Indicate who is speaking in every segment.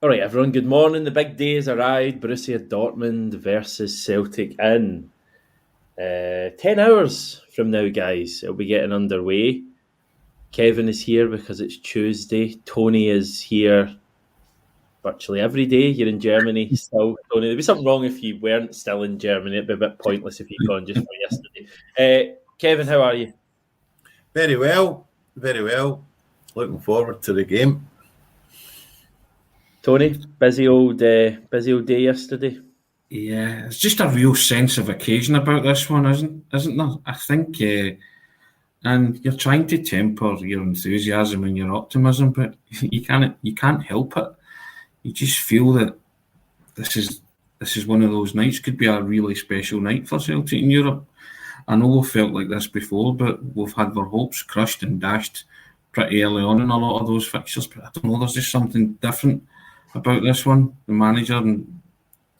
Speaker 1: All right, everyone, good morning. The big day has arrived. Borussia Dortmund versus Celtic in 10 hours from now, guys. It'll be getting underway. Kevin is here because it's Tuesday. Tony is here virtually every day. You're in Germany still, Tony. There'd be something wrong if you weren't still in Germany. It'd be a bit pointless if you'd gone just for yesterday. Kevin, how are you?
Speaker 2: Very well, very well. Looking forward to the game.
Speaker 1: Tony, busy old day yesterday.
Speaker 3: Yeah, it's just a real sense of occasion about this one, isn't there? I think, and you're trying to temper your enthusiasm and your optimism, but you can't help it. You just feel that this is one of those nights. Could be a really special night for Celtic in Europe. I know we've felt like this before, but we've had our hopes crushed and dashed pretty early on in a lot of those fixtures. But I don't know, there's just something different about this one. The manager and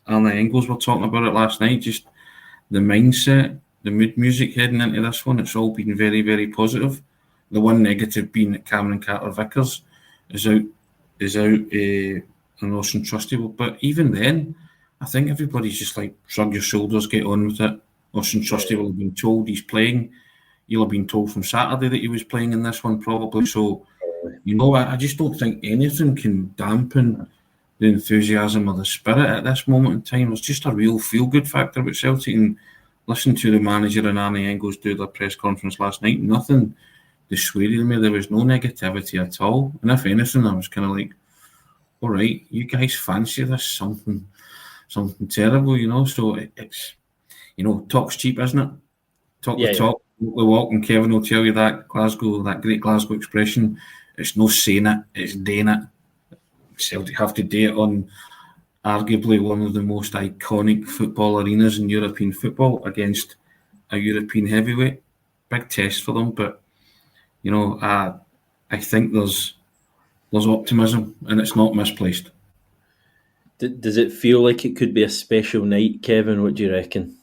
Speaker 3: Arne Engels were talking about it last night. Just the mindset, the mood music heading into this one, it's all been very, very positive. The one negative being that Cameron Carter-Vickers is out and Austin Trustee. But even then, I think everybody's just like, shrug your shoulders, get on with it. Austin Trustee will have been told he's playing. You'll have been told from Saturday that he was playing in this one probably. So, I just don't think anything can dampen the enthusiasm or the spirit at this moment in time. It's just a real feel-good factor about Celtic. And listening to the manager and Arne Engels do their press conference last night, nothing dissuaded me. There was no negativity at all. And if anything, I was kind of like, all right, you guys fancy this something terrible, So it's, talk's cheap, isn't it? Talk the talk, walk the walk, and Kevin will tell you that great Glasgow expression. It's no saying it, it's doing it. Celtic have to do it on arguably one of the most iconic football arenas in European football against a European heavyweight. Big test for them, but I think there's optimism and it's not misplaced.
Speaker 1: Does it feel like it could be a special night, Kevin? What do you reckon?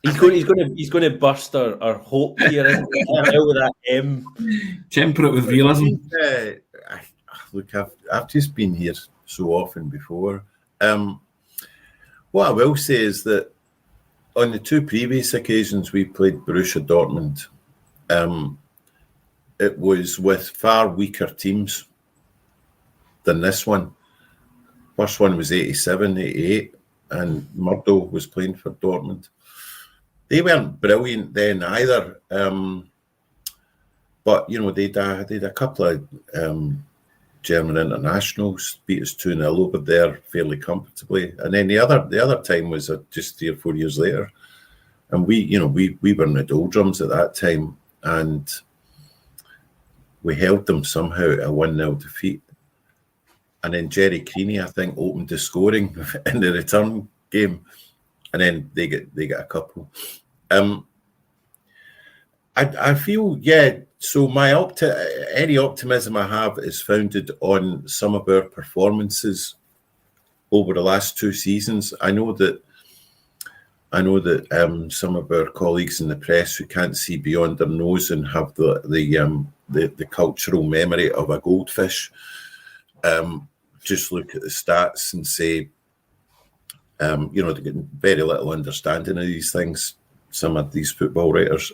Speaker 1: He's going to burst our hope here with that M.
Speaker 3: Temper it with realism.
Speaker 2: Look, I've just been here so often before. What I will say is that on the two previous occasions we played Borussia Dortmund, it was with far weaker teams than this one. First one was 87, 88, and Murdo was playing for Dortmund. They weren't brilliant then either, but they'd a couple of German internationals, beat us 2-0 over there fairly comfortably, and then the other time was just 3 or 4 years later, and we were in the doldrums at that time, and we held them somehow a 1-0 defeat, and then Jerry Creaney, I think, opened the scoring in the return game, and then they get a couple. I feel, so any optimism I have is founded on some of our performances over the last 2 seasons. I know that some of our colleagues in the press who can't see beyond their nose and have the cultural memory of a goldfish just look at the stats and say, they get very little understanding of these things, some of these football writers.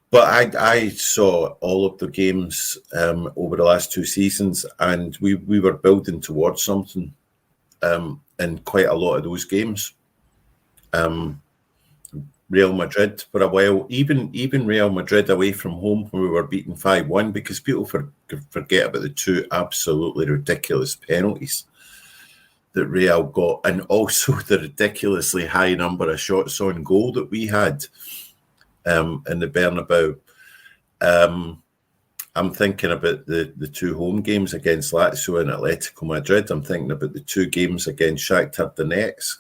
Speaker 2: But I saw all of the games over the last 2 seasons, and we were building towards something in quite a lot of those games. Real Madrid for a while, even Real Madrid away from home when we were beaten 5-1, because people forget about the 2 absolutely ridiculous penalties that Real got, and also the ridiculously high number of shots on goal that we had in the Bernabeu. I'm thinking about the 2 home games against Lazio and Atletico Madrid. I'm thinking about the 2 games against Shakhtar Donetsk.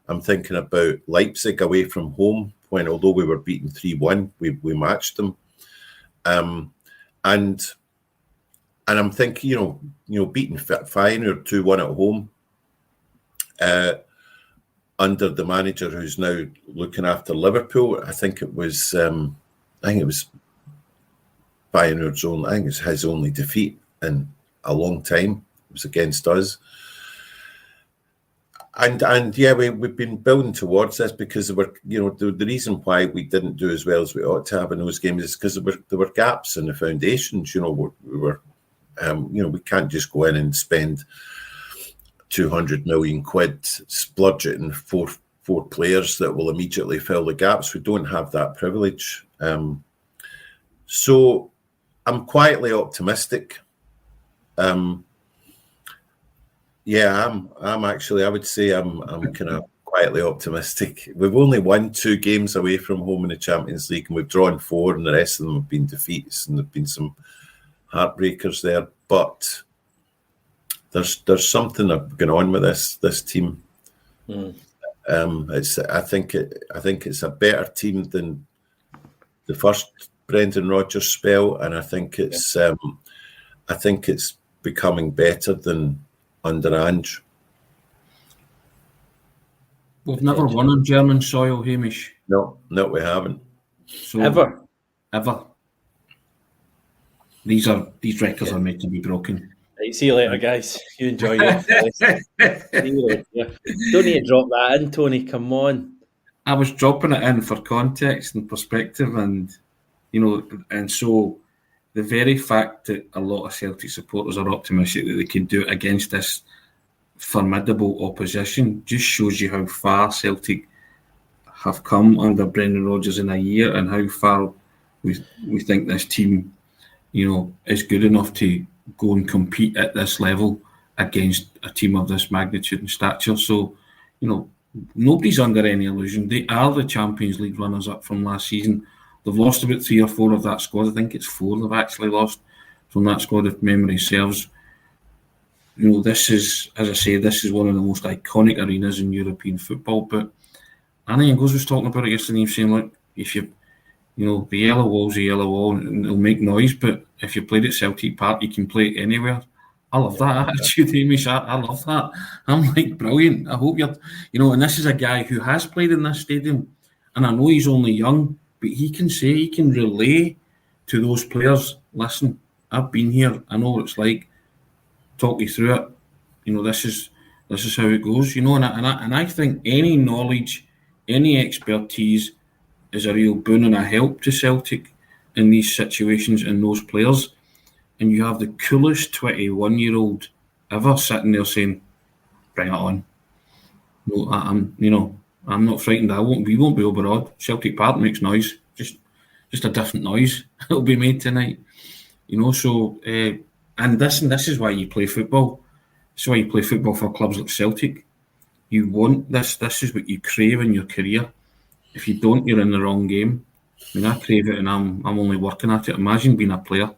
Speaker 2: I'm thinking about Leipzig away from home, when although we were beaten 3-1, we matched them. And I'm thinking, beating Feyenoord 2-1 at home, under the manager who's now looking after Liverpool. I think it was Feyenoord's only, I think it's his only defeat in a long time. It was against us. And yeah, we've been building towards this because there were, the reason why we didn't do as well as we ought to have in those games is because there were gaps in the foundations. We were, we can't just go in and spend 200 million quid, splurge it in four players that will immediately fill the gaps. We don't have that privilege. So I'm quietly optimistic. Yeah, I'm actually, I would say I'm kind of quietly optimistic. We've only won 2 games away from home in the Champions League, and we've drawn 4, and the rest of them have been defeats, and there've been some heartbreakers there. But there's something going on with this team. I think it's a better team than the first Brendan Rodgers spell, and I think it's becoming better than under Ange.
Speaker 3: We've never won on German soil, Hamish.
Speaker 2: No, we haven't.
Speaker 3: So,
Speaker 1: Ever.
Speaker 3: These records are meant to be broken.
Speaker 1: Right, see you later, guys. You enjoy it. Don't need to drop that in, Tony. Come on.
Speaker 3: I was dropping it in for context and perspective, and so the very fact that a lot of Celtic supporters are optimistic that they can do it against this formidable opposition just shows you how far Celtic have come under Brendan Rodgers in a year, and how far we think this team, is good enough to go and compete at this level against a team of this magnitude and stature. So, nobody's under any illusion. They are the Champions League runners-up from last season. They've lost about 3 or 4 of that squad. I think it's 4 they've actually lost from that squad, if memory serves. This is, as I say, this is one of the most iconic arenas in European football. But Annie Ingles was talking about it yesterday. He was saying, look, if the yellow wall's a yellow wall and it'll make noise, but if you played at Celtic Park, you can play it anywhere. I love that attitude, Hamish. I love that. I'm like, brilliant. I hope you're, and this is a guy who has played in this stadium, and I know he's only young, but he can relay to those players, listen, I've been here, I know what it's like, talk you through it. This is how it goes, and I think any knowledge, any expertise is a real boon and a help to Celtic in these situations and those players. And you have the coolest 21-year-old ever sitting there saying, bring it on. No, I'm not frightened. We won't be overawed. Celtic Park makes noise, just a different noise. It'll be made tonight, So, and this is why you play football. This is why you play football for clubs like Celtic. You want this. This is what you crave in your career. If you don't, you're in the wrong game. I crave it, and I'm only working at it. Imagine being a player,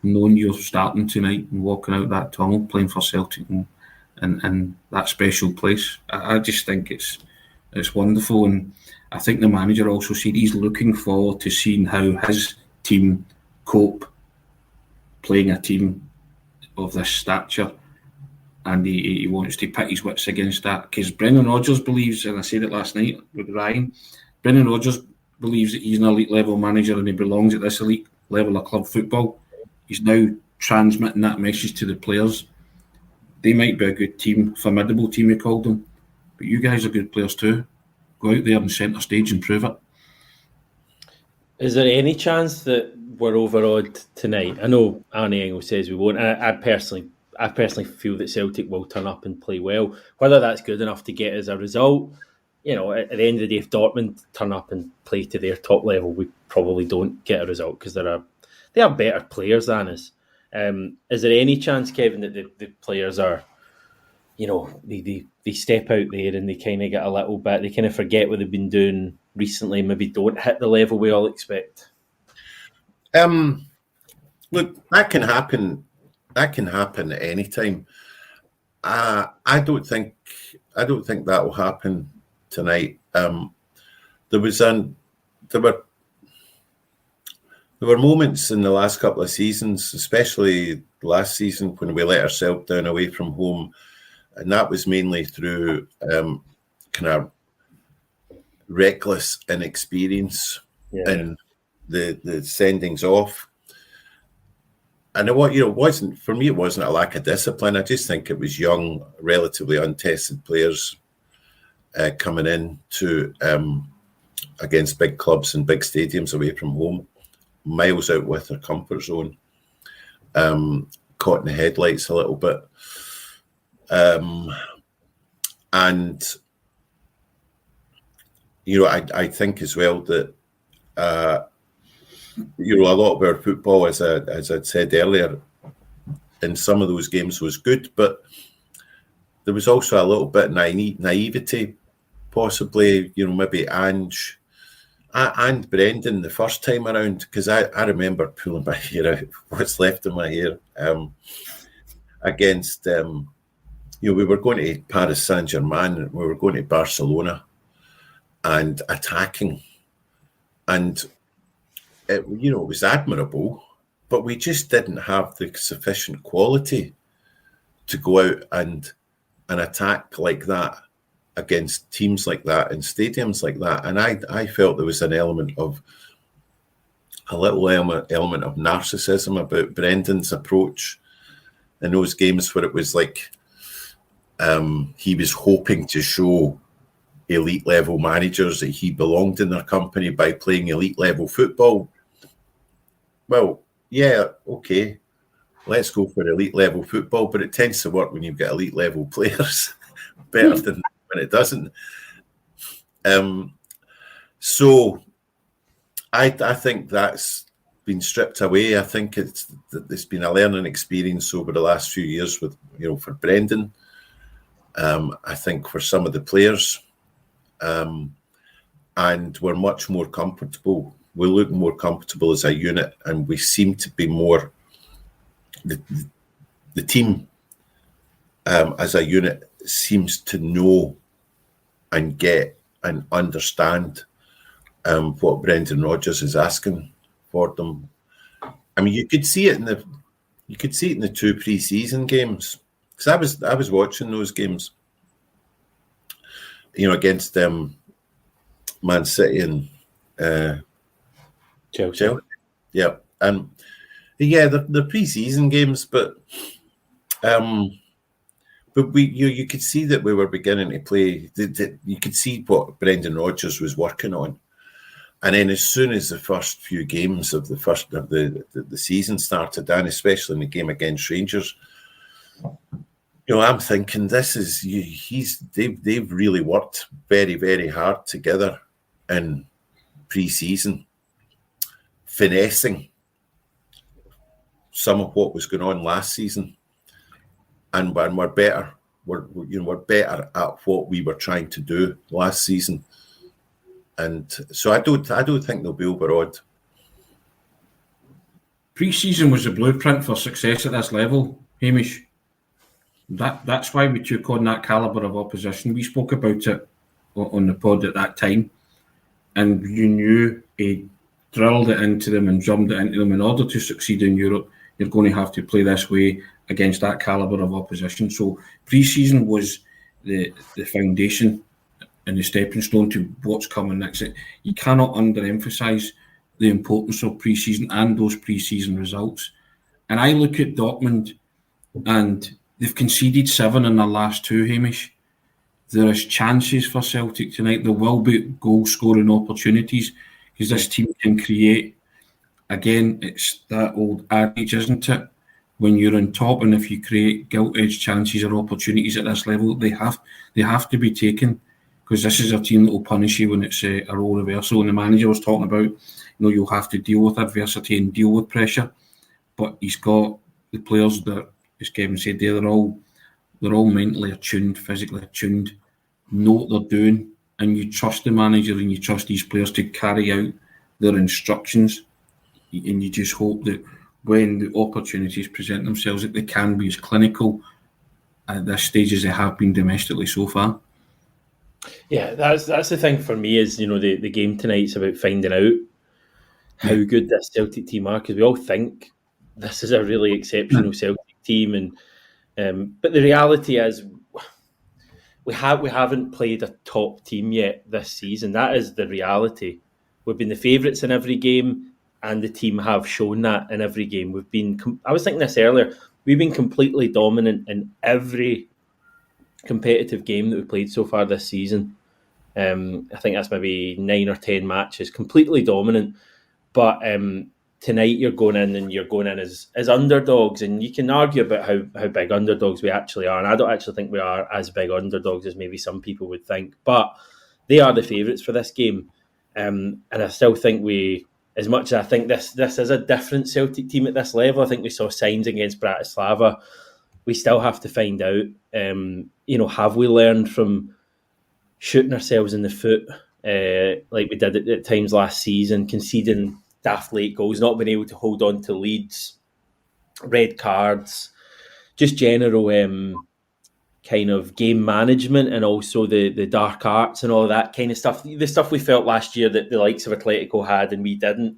Speaker 3: knowing you're starting tonight and walking out that tunnel, playing for Celtic and that special place. I just think it's wonderful, and I think the manager also said he's looking forward to seeing how his team cope playing a team of this stature, and he wants to pit his wits against that, because Brendan Rodgers believes, and I said it last night with Ryan, Brendan Rodgers believes that he's an elite level manager and he belongs at this elite level of club football. He's now transmitting that message to the players. They might be a good team, formidable team he called them, but you guys are good players too. Go out there and centre stage and prove it.
Speaker 1: Is there any chance that we're overawed tonight? I know Arnie Engel says we won't. I personally feel that Celtic will turn up and play well. Whether that's good enough to get as a result, at the end of the day, if Dortmund turn up and play to their top level, we probably don't get a result because they are better players than us. Is there any chance, Kevin, that the players are, they step out there and they kind of get a little bit, they kind of forget what they've been doing recently, maybe don't hit the level we all expect?
Speaker 2: Look, that can happen. That can happen at any time. I don't think that will happen tonight. There were moments in the last couple of seasons, especially last season, when we let ourselves down away from home, and that was mainly through kind of reckless inexperience in the sendings off. And what wasn't for me. It wasn't a lack of discipline. I just think it was young, relatively untested players coming in to against big clubs and big stadiums away from home, miles out with their comfort zone, caught in the headlights a little bit, and I think as well that a lot of our football, as I'd said earlier, in some of those games was good, but there was also a little bit naivety, possibly, maybe Ange and Brendan the first time around, because I remember pulling my hair out, what's left of my hair, against, we were going to Paris Saint-Germain, we were going to Barcelona and attacking. And, it was admirable, but we just didn't have the sufficient quality to go out and attack like that against teams like that in stadiums like that. And I felt there was a little element of narcissism about Brendan's approach in those games, where it was like he was hoping to show elite level managers that he belonged in their company by playing elite level football. Well, yeah, okay, let's go for elite level football, but it tends to work when you've got elite level players better than when it doesn't. So I think that's been stripped away. I think it's been a learning experience over the last few years with, for Brendan. I think for some of the players, and we're much more comfortable. We look more comfortable as a unit, and we seem to be more the team as a unit seems to know and get and understand what Brendan Rodgers is asking for them. I mean, you could see it in the two pre-season games, because I was watching those games, against Man City and
Speaker 1: Chelsea.
Speaker 2: Yeah, and the pre-season games, but you could see that we were beginning to play. You could see what Brendan Rodgers was working on, and then as soon as the first few games of the season started, and especially in the game against Rangers, I'm thinking they've really worked very, very hard together in pre-season, finessing some of what was going on last season, and we're better. We're better at what we were trying to do last season, and so I don't think they'll be overawed.
Speaker 3: Pre-season was the blueprint for success at this level, Hamish. That's why we took on that calibre of opposition. We spoke about it on the pod at that time, and you knew he drilled it into them and drummed it into them. In order to succeed in Europe, you're going to have to play this way against that calibre of opposition. So pre-season was the foundation and the stepping stone to what's coming next. You cannot underemphasise the importance of pre-season and those pre-season results. And I look at Dortmund, and they've conceded 7 in their last 2, Hamish. There is chances for Celtic tonight. There will be goal-scoring opportunities because this team can create. Again, it's that old adage, isn't it? When you're on top, and if you create gilt-edged chances or opportunities at this level, they have to be taken, because this is a team that will punish you when it's a role reversal. And the manager was talking about, you'll have to deal with adversity and deal with pressure, but he's got the players that, as Kevin said, they're all mentally attuned, physically attuned, know what they're doing, and you trust the manager and you trust these players to carry out their instructions, and you just hope that when the opportunities present themselves, that they can be as clinical at this stage as they have been domestically so far.
Speaker 1: Yeah, that's the thing for me is, the game tonight's about finding out how good this Celtic team are, because we all think this is a really exceptional Celtic team, and but the reality is we haven't played a top team yet this season. That is the reality. We've been the favourites in every game. and the team have shown that in every game. We've been, I was thinking this earlier, we've been completely dominant in every competitive game that we've played so far this season. I think that's maybe 9 or 10 matches, completely dominant. But tonight you're going in as underdogs, and you can argue about how big underdogs we actually are. And I don't actually think we are as big underdogs as maybe some people would think. But they are the favourites for this game. And I still think as much as I think this is a different Celtic team at this level, I think we saw signs against Bratislava. We still have to find out, have we learned from shooting ourselves in the foot like we did at times last season, conceding daft late goals, not being able to hold on to leads, red cards, just general kind of game management, and also the dark arts and all that kind of stuff. The stuff we felt last year that the likes of Atletico had and we didn't.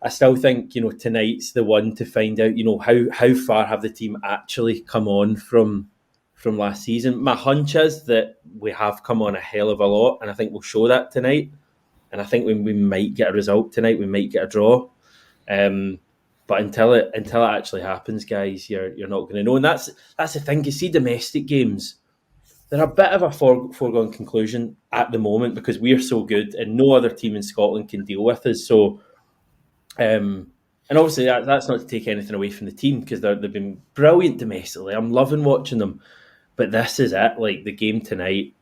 Speaker 1: I still think, tonight's the one to find out, how far have the team actually come on from last season. My hunch is that we have come on a hell of a lot, and I think we'll show that tonight. And I think we might get a result tonight. We might get a draw. But until it actually happens, guys, you're not going to know. And that's the thing. You see, domestic games, they're a bit of a foregone conclusion at the moment because we're so good and no other team in Scotland can deal with us. So, and obviously that's not to take anything away from the team because they've been brilliant domestically. I'm loving watching them. But this is it. Like, the game tonight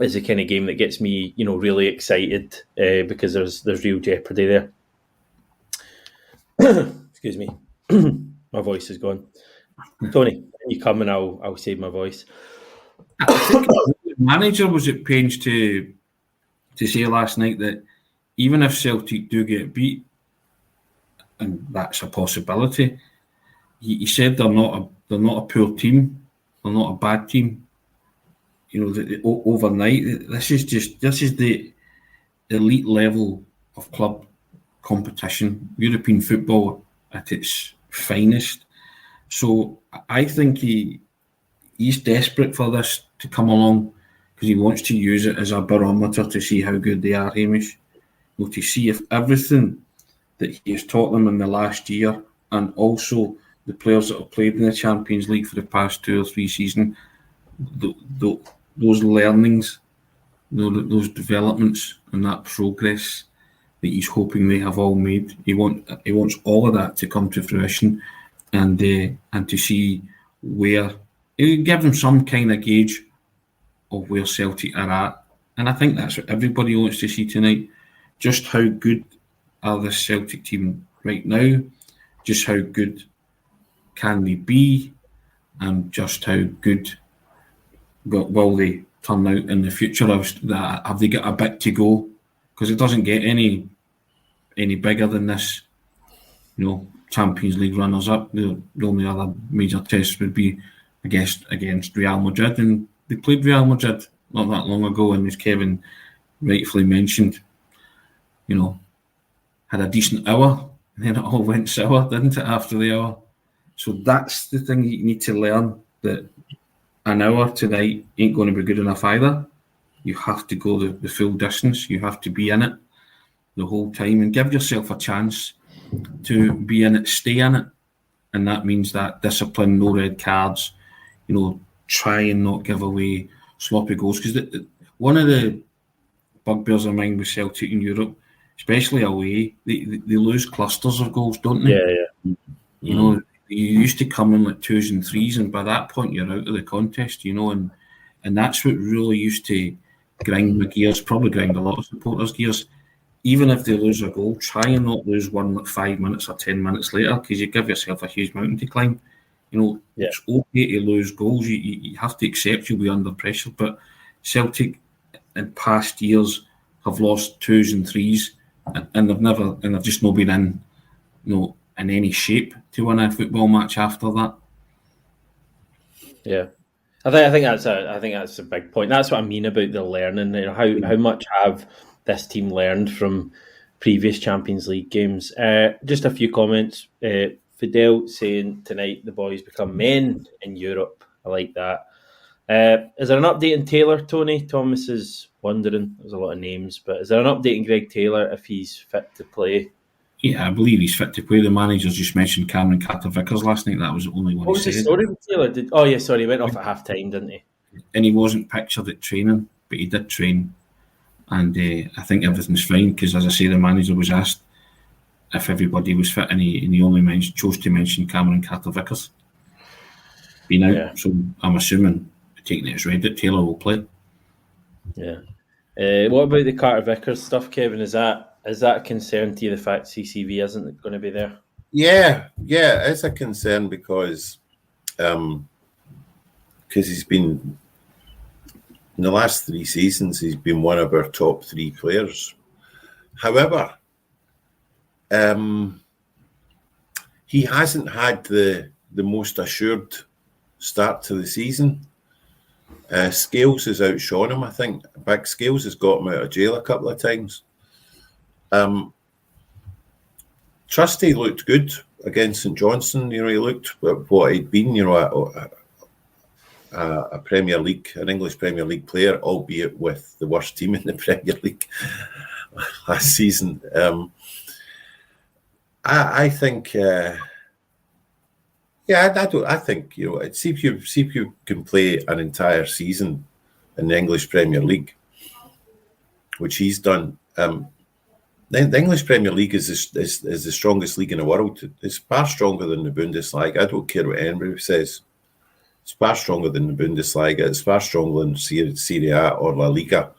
Speaker 1: is the kind of game that gets me, really excited because there's real jeopardy there. Excuse me. My voice is gone. Tony, you come and I'll save my voice.
Speaker 3: I think the manager was at pains to say last night that even if Celtic do get beat, and that's a possibility, he said they're not a poor team, they're not a bad team. Overnight, this is the elite level of club competition, European football at its finest. So I think he's desperate for this to come along because he wants to use it as a barometer to see how good they are, Hamish. To see if everything that he has taught them in the last year, and also the players that have played in the Champions League for the past 2 or 3 seasons, those learnings, those developments and that progress that he's hoping they have all made. He wants all of that to come to fruition, and to see where it give them some kind of gauge of where Celtic are at. And I think that's what everybody wants to see tonight. Just how good are the Celtic team right now? Just how good can they be? And just how good will they turn out in the future? Have they got a bit to go? Because it doesn't get any bigger than this. Champions League runners-up. The only other major test would be, I guess, against Real Madrid. And they played Real Madrid not that long ago, and as Kevin rightfully mentioned, had a decent hour, and then it all went sour, didn't it, after the hour? So that's the thing you need to learn, that an hour tonight ain't going to be good enough either. You have to go the full distance. You have to be in it the whole time and give yourself a chance to be in it, stay in it. And that means that discipline, no red cards, try and not give away sloppy goals. Because one of the bugbears of mine with Celtic in Europe, especially away, they lose clusters of goals, don't they?
Speaker 1: Yeah.
Speaker 3: You used to come in like 2s and 3s, and by that point you're out of the contest, and that's what really used to grind my gears, probably grind a lot of supporters' gears. Even if they lose a goal, try and not lose one like 5 minutes or 10 minutes later, because you give yourself a huge mountain to climb. It's okay to lose goals. You have to accept you'll be under pressure. But Celtic in past years have lost 2s and 3s, and they've just not been in, in any shape to win a football match after that.
Speaker 1: Yeah, I think that's a big point. That's what I mean about the learning. How much have this team learned from previous Champions League games? Just a few comments. Fidel saying tonight the boys become men in Europe. I like that. Is there an update in Taylor, Tony? Thomas is wondering. There's a lot of names, but is there an update in Greg Taylor if he's fit to play?
Speaker 3: Yeah, I believe he's fit to play. The manager's just mentioned Cameron Carter-Vickers last night. That was the only one
Speaker 1: What
Speaker 3: he
Speaker 1: was the
Speaker 3: said.
Speaker 1: story with Taylor? He went off at half time, didn't he?
Speaker 3: And he wasn't pictured at training, but he did train. And I think everything's fine because, as I say, the manager was asked if everybody was fit, and he only chose to mention Cameron Carter-Vickers being out.
Speaker 1: Yeah.
Speaker 3: So I'm assuming, taking it as read, that Taylor will play.
Speaker 1: Yeah. What about the Carter Vickers stuff, Kevin? Is that a concern to you, the fact CCV isn't going to be there?
Speaker 2: Yeah, it's a concern because he's been, in the last 3 seasons, he's been one of our top 3 players. However, he hasn't had the most assured start to the season. Scales has outshone him, I think. Big Scales has got him out of jail a couple of times. Trusty looked good against St Johnstone. He looked what he'd been, a Premier League, an English Premier League player, albeit with the worst team in the Premier League last season. I think, I think see if you can play an entire season in the English Premier League, which he's done. The English Premier League is the strongest league in the world. It's far stronger than the Bundesliga. I don't care what anybody says. It's far stronger than the Bundesliga. It's far stronger than Serie A or La Liga,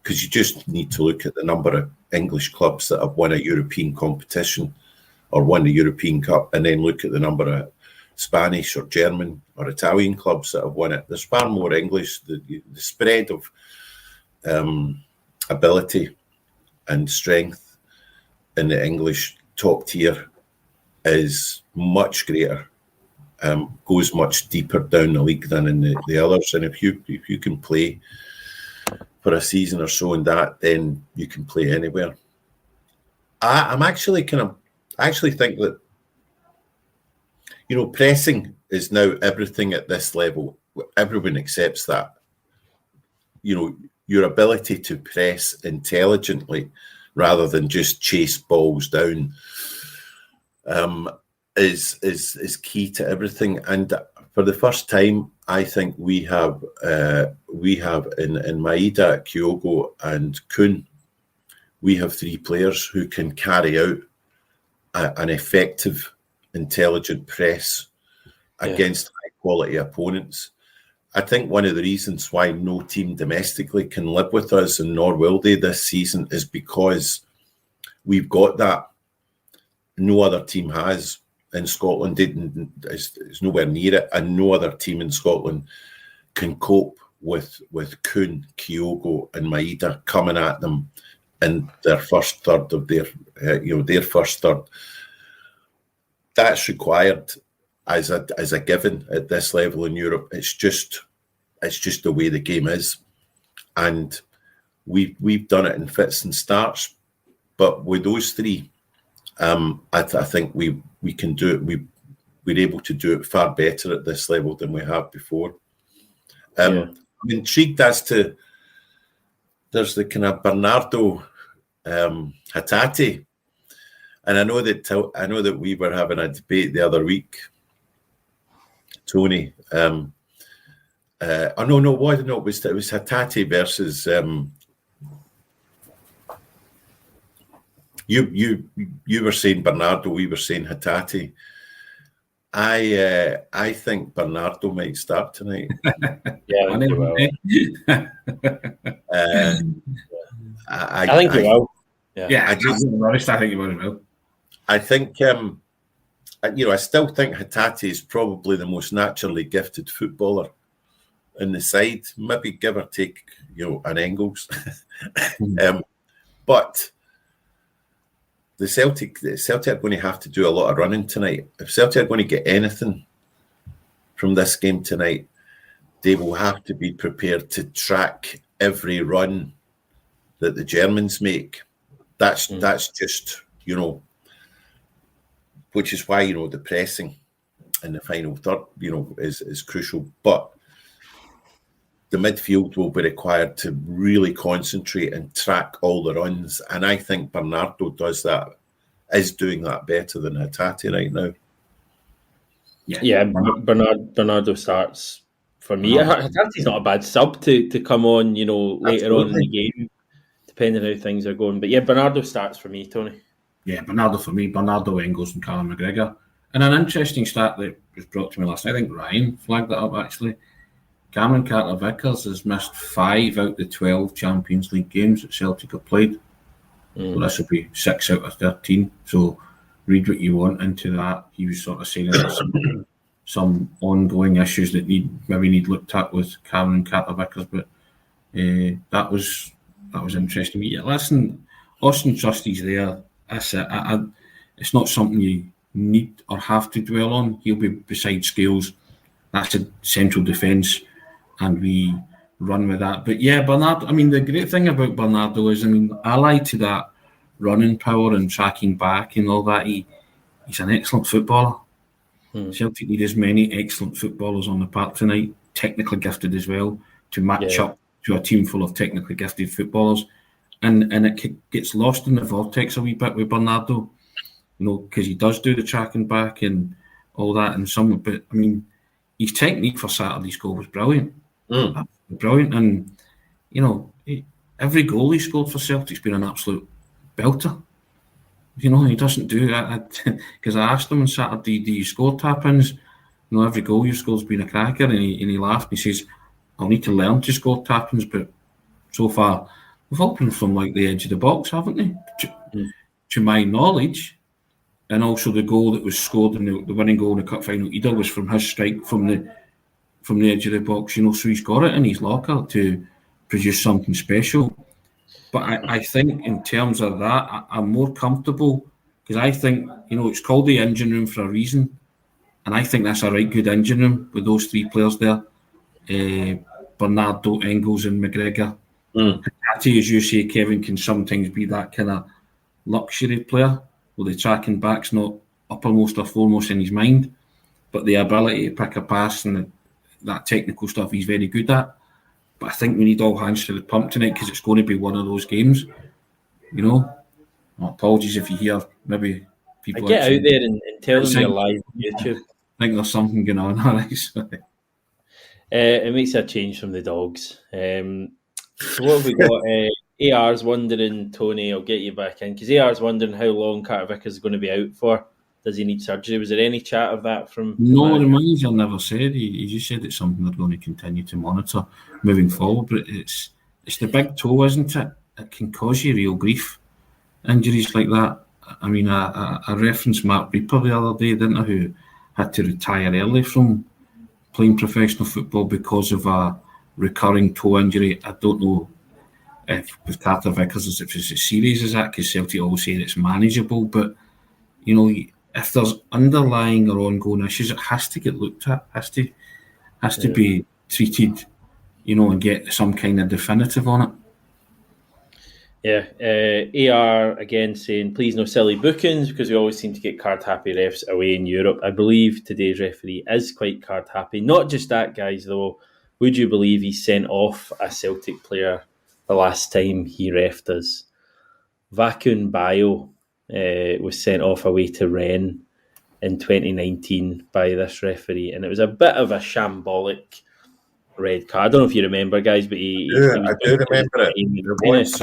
Speaker 2: because you just need to look at the number of English clubs that have won a European competition or won the European Cup, and then look at the number of Spanish or German or Italian clubs that have won it. There's far more English. The spread of ability and strength in the English top tier is much greater. Goes much deeper down the league than in the others. And if you can play for a season or so in that, then you can play anywhere. I actually think that, pressing is now everything at this level. Everyone accepts that. Your ability to press intelligently rather than just chase balls down is key to everything. And for the first time, I think we have in Maeda, Kyogo, and Kun, we have 3 players who can carry out an effective, intelligent press against high-quality opponents. I think one of the reasons why no team domestically can live with us, and nor will they this season, is because we've got that. No other team has in Scotland. It's nowhere near it, and no other team in Scotland can cope with Kun, Kyogo, and Maeda coming at them in their first third of their first third. That's required as a given at this level in Europe. It's just the way the game is, and we've done it in fits and starts. But with those 3, I think we can do it. We're able to do it far better at this level than we have before. I'm intrigued as to, there's the kind of Bernardo Hatate, and I know that we were having a debate the other week, Tony. It was Hatate versus you were saying Bernardo, we were saying Hatate. I think Bernardo might start tonight.
Speaker 1: Yeah, I think he will.
Speaker 2: I
Speaker 1: think he will.
Speaker 3: Yeah, I think he will.
Speaker 2: I think I still think Hatate is probably the most naturally gifted footballer in the side, maybe give or take, an Engels. But the Celtic are going to have to do a lot of running tonight. If Celtic are going to get anything from this game tonight, they will have to be prepared to track every run that the Germans make. That's just, which is why, the pressing in the final third, is crucial. But the midfield will be required to really concentrate and track all the runs. And I think Bernardo does that is doing that better than Hatate right now.
Speaker 1: Yeah, Bernardo starts for me. Hatate's not a bad sub to come on, later on in the game, depending on how things are going. But yeah, Bernardo starts for me, Tony.
Speaker 3: Yeah, Bernardo for me, Bernardo, Engels and Callum McGregor. And an interesting stat that was brought to me last night, I think Ryan flagged that up actually. Cameron Carter-Vickers has missed 5 out of the 12 Champions League games that Celtic have played. So this will be 6 out of 13. So read what you want into that. He was sort of saying there's some ongoing issues that need looked at with Cameron Carter-Vickers, but that was interesting. Yeah, listen, Austin Trusty's there. That's it. It's not something you need or have to dwell on. He'll be beside Scales. That's a central defence, and we run with that. But yeah, Bernardo, the great thing about Bernardo is, allied to that running power and tracking back and all that, he's an excellent footballer. Celtic need as many excellent footballers on the park tonight, technically gifted as well, to match up to a team full of technically gifted footballers. And it gets lost in the vortex a wee bit with Bernardo, because he does do the tracking back and all that. But his technique for Saturday's goal was brilliant. Brilliant. And, every goal he scored for Celtic's been an absolute belter. He doesn't do that. Because I asked him on Saturday, do you score tap-ins? Every goal you score's been a cracker. And he laughed and he says, I'll need to learn to score tap-ins, but so far, we've all been from the edge of the box, haven't they? To my knowledge. And also the goal that was scored in the winning goal in the cup final either was from his strike from the edge of the box, so he's got it in his locker to produce something special. But I think in terms of that, I'm more comfortable because I think, it's called the engine room for a reason. And I think that's a right good engine room with those 3 players there. Bernardo, Engels and McGregor. Hatate, as you say, Kevin, can sometimes be that kind of luxury player where the tracking back's not uppermost or foremost in his mind, but the ability to pick a pass and that technical stuff he's very good at. But I think we need all hands to the pump tonight because it's going to be one of those games. Apologies if you hear maybe people.
Speaker 1: Get out there and tell them you're live on YouTube.
Speaker 3: I think there's something going on. All right, sorry.
Speaker 1: It makes a change from the dogs. So what have we got? AR's wondering, Tony, I'll get you back in, because AR's wondering how long Carter-Vickers is going to be out for. Does he need surgery? Was there any chat of that from...
Speaker 3: No, the manager never said. He just said it's something they're going to continue to monitor moving forward. But it's the big toe, isn't it? It can cause you real grief. Injuries like that. I referenced Mark Reaper the other day, didn't I, who had to retire early from playing professional football because of a recurring toe injury. I don't know if with Carter-Vickers if it's as serious as that, because Celtic always say it's manageable, but if there's underlying or ongoing issues, it has to get looked at, has to be treated, and get some kind of definitive on it.
Speaker 1: Yeah, AR again saying, please no silly bookings, because we always seem to get card-happy refs away in Europe. I believe today's referee is quite card-happy. Not just that, guys, though. Would you believe he sent off a Celtic player the last time he refed us? Vakun Bayo was sent off away to Rennes in 2019 by this referee, and it was a bit of a shambolic red card. I don't know if you remember, guys, but I
Speaker 2: do remember it.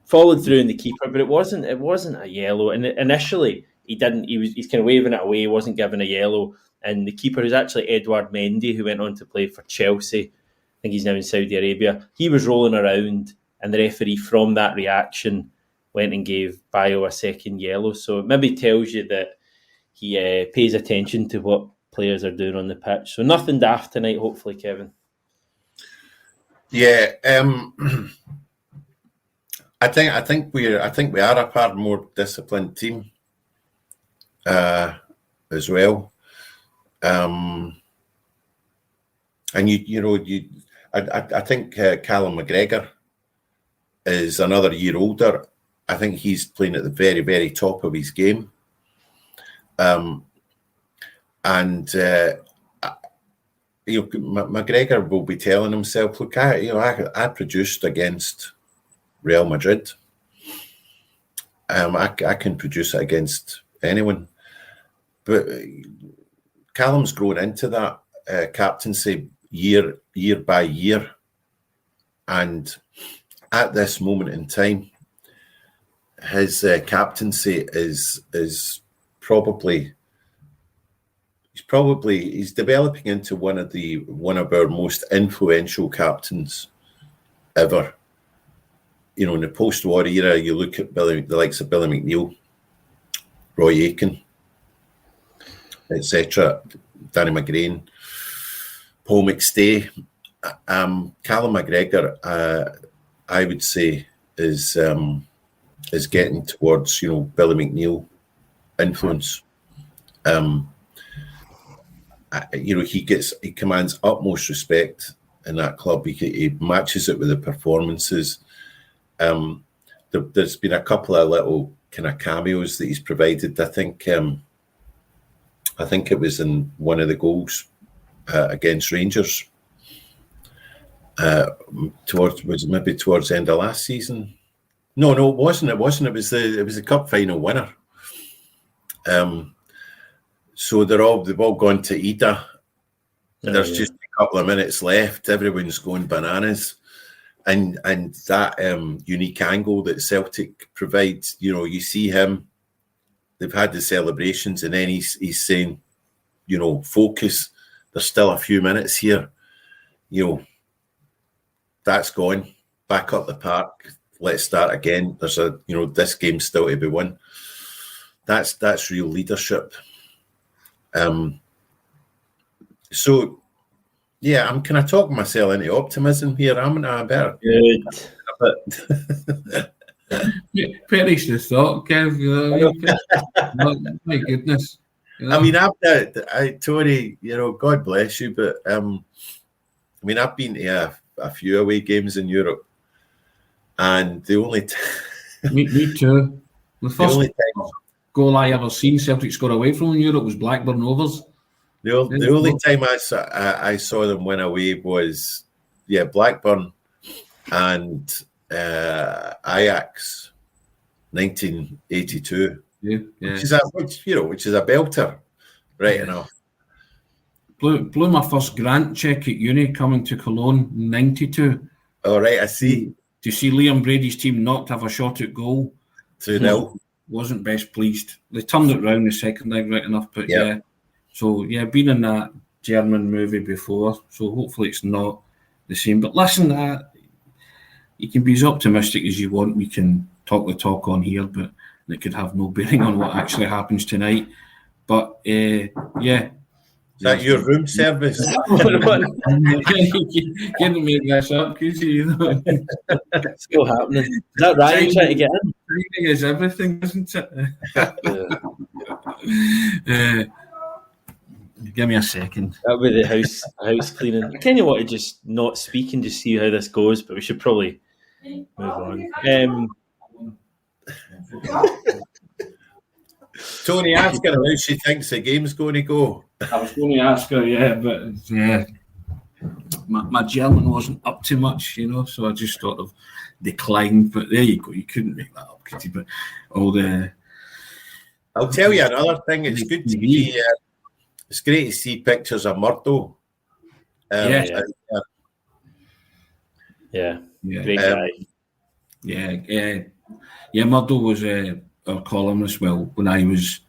Speaker 1: Followed through in the keeper, but it wasn't a yellow. And initially, he's kind of waving it away, wasn't given a yellow. And the keeper is actually Edouard Mendy, who went on to play for Chelsea. I think he's now in Saudi Arabia. He was rolling around, and the referee, from that reaction, went and gave Bayo a second yellow. So it maybe tells you that he pays attention to what players are doing on the pitch. So nothing daft tonight, hopefully, Kevin.
Speaker 2: Yeah, I think we are a far more disciplined team as well. And I think Callum McGregor is another year older. I think he's playing at the very, very top of his game. McGregor will be telling himself, look, I produced against Real Madrid. I can produce it against anyone. But Callum's grown into that captaincy year by year. And at this moment in time, his captaincy is probably he's developing into one of our most influential captains ever. You know, in the post-war era, you look at the likes of Billy McNeill, Roy Aitken, etc., Danny McGrain, Paul McStay. Callum McGregor, I would say, is getting towards, you know, Billy McNeill influence. You know, he commands utmost respect in that club. He matches it with the performances. There's been a couple of little kind of cameos that he's provided. I think it was in one of the goals against Rangers. Towards the end of last season. No, it wasn't. It wasn't. It was the cup final winner. So they've all gone to Ida. There's just a couple of minutes left. Everyone's going bananas, and that unique angle that Celtic provides. You know, you see him. They've had the celebrations, and then he's saying, you know, focus. There's still a few minutes here. You know, that's gone. Back up the park. Let's start again. There's this game's still to be won. That's real leadership. So yeah, I'm kind of talking myself into optimism here. I'm better.
Speaker 1: Good.
Speaker 3: Perish the thought, Kev. My goodness.
Speaker 2: You know? I mean, Tony, you know, God bless you, but I mean, I've been to a few away games in Europe, and the only
Speaker 3: me too. The first goal I ever seen Celtic score away from in Europe was Blackburn Rovers.
Speaker 2: The only time I saw them win away was Blackburn and Ajax, 1982. Which is a belter, right enough.
Speaker 3: Blew my first grant check at uni coming to Cologne in 92.
Speaker 2: All right, I see.
Speaker 3: To see Liam Brady's team not have a shot at goal.
Speaker 2: 2-0.
Speaker 3: Wasn't best pleased. They turned it round the second leg right enough, but yeah. So yeah, been in that German movie before, so hopefully it's not the same. But listen, you can be as optimistic as you want. We can talk the talk on here, but it could have no bearing on what actually happens tonight. But yeah.
Speaker 2: Is that your room service?
Speaker 3: Can't make this up, could you?
Speaker 1: It's still happening. Is that Ryan trying to get in?
Speaker 3: Timing is everything, isn't it? Give me a second.
Speaker 1: That'll be the house cleaning. I kind of want to just not speak and just see how this goes, but we should probably move on.
Speaker 2: Tony, ask her how she thinks the game's going to go.
Speaker 3: I was going to ask her, but my German wasn't up to much, you know, so I just sort of declined. But there you go, you couldn't make that up, could you? But
Speaker 2: I'll tell you another thing. It's good to be. It's great to see pictures of Murdo.
Speaker 1: Great guy.
Speaker 3: Murdo was our columnist. Well, when I was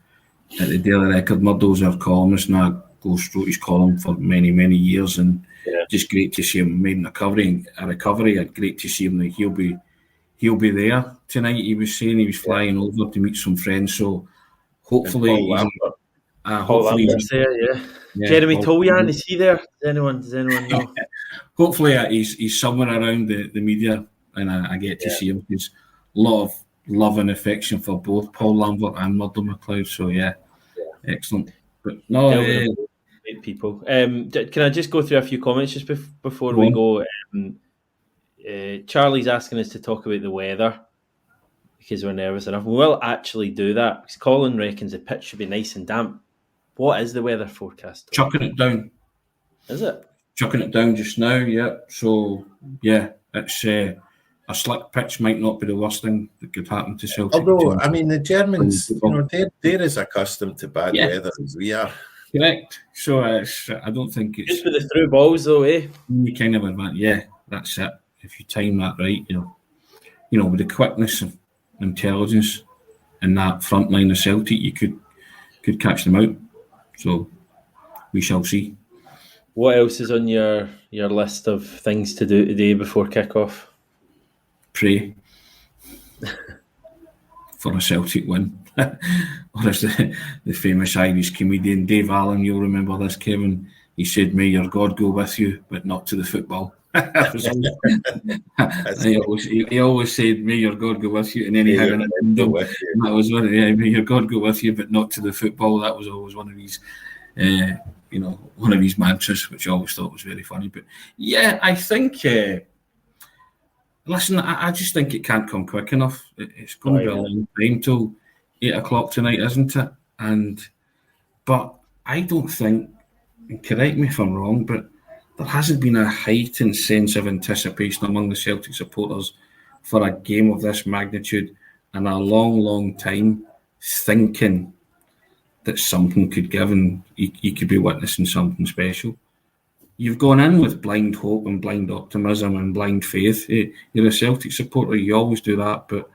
Speaker 3: at the Daily Record, Murdo was our columnist, and I wrote his column for many, many years, and just great to see him making a recovery. And great to see him that he'll be there tonight. He was saying he was flying over to meet some friends, so hopefully
Speaker 1: Paul Lambert's there, Jeremy Toljan, is he there? Does anyone know?
Speaker 3: Hopefully he's somewhere around the media, and I get to see him. There's a lot of love and affection for both Paul Lambert and Murdo McLeod. So excellent. But no,
Speaker 1: great people. Can I just go through a few comments just before we go? Charlie's asking us to talk about the weather because we're nervous enough. We will actually do that because Colin reckons the pitch should be nice and damp. What is the weather forecast?
Speaker 3: Chucking it down.
Speaker 1: Is it?
Speaker 3: Chucking it down just now, yeah. So, it's a slick pitch might not be the worst thing that could happen to Celtic.
Speaker 2: Although, I mean, the Germans, they're as accustomed to bad weather as we are.
Speaker 3: Correct. So I don't think it's
Speaker 1: just with the through balls, though, eh?
Speaker 3: You kind of advantage. Yeah, that's it. If you time that right, with the quickness and intelligence in that front line of Celtic, you could catch them out. So we shall see.
Speaker 1: What else is on your list of things to do today before kick-off?
Speaker 3: Pray for a Celtic win. Or as the famous Irish comedian Dave Allen, you'll remember this, Kevin, he said, "May your God go with you, but not to the football." he always said, "May your God go with you," and then he had an addendum. That was one. Yeah, "May your God go with you, but not to the football." That was always one of his, one of his mantras, which I always thought was very funny. But yeah, I think. Listen, I just think it can't come quick enough. It's going to be a long time till 8 o'clock tonight, isn't it? But I don't think, and correct me if I'm wrong, but there hasn't been a heightened sense of anticipation among the Celtic supporters for a game of this magnitude in a long, long time, thinking that something could give and you could be witnessing something special. You've gone in with blind hope and blind optimism and blind faith. You're a Celtic supporter, you always do that, but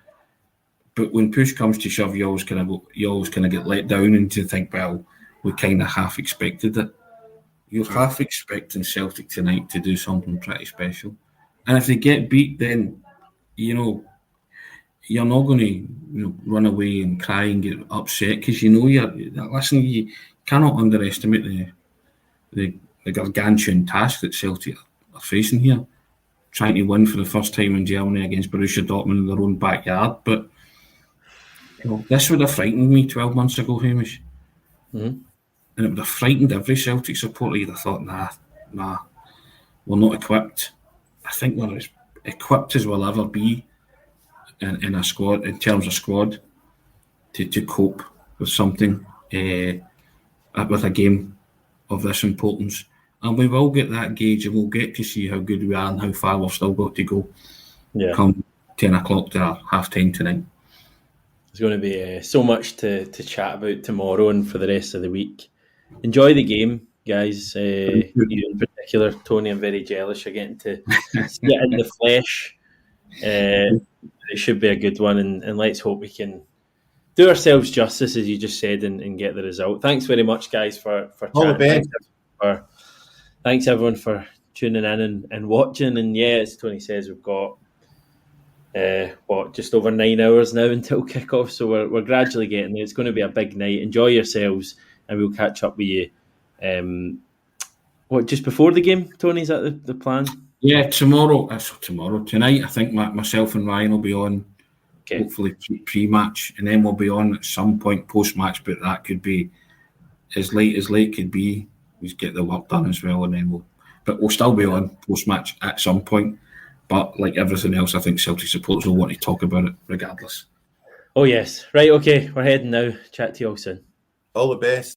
Speaker 3: when push comes to shove, you always kind of get let down and you think, well, we kind of half expected it. You're half expecting Celtic tonight to do something pretty special. And if they get beat, then, you're not going to run away and cry and get upset because you cannot underestimate the gargantuan task that Celtic are facing here, trying to win for the first time in Germany against Borussia Dortmund in their own backyard. But this would have frightened me 12 months ago, Hamish.
Speaker 1: Mm-hmm.
Speaker 3: And it would have frightened every Celtic supporter. You'd have thought, nah, we're not equipped. I think we're as equipped as we'll ever be in a squad, in terms of squad, to cope with something, with a game of this importance. And we will get that gauge and we'll get to see how good we are and how far we've still got to go come 10 o'clock to 10:30 tonight.
Speaker 1: There's going to be so much to chat about tomorrow and for the rest of the week. Enjoy the game, guys. You in particular, Tony, I'm very jealous you're getting to see it in the flesh. It should be a good one, and let's hope we can do ourselves justice, as you just said, and get the result. Thanks very much, guys, for chatting. Thanks everyone for tuning in and watching. And yeah, as Tony says, we've got just over 9 hours now until kickoff, so we're gradually getting there. It's going to be a big night. Enjoy yourselves, and we'll catch up with you. Just before the game, Tony? Is that the plan?
Speaker 3: Yeah, tonight. I think myself and Ryan will be on. Okay. Hopefully pre-match, and then we'll be on at some point post-match. But that could be as late could be. We get the work done as well, and then we'll still be on post-match at some point. But like everything else, I think Celtic supporters will want to talk about it regardless.
Speaker 1: Oh yes, right. Okay, we're heading now. Chat to you all soon.
Speaker 2: All the best.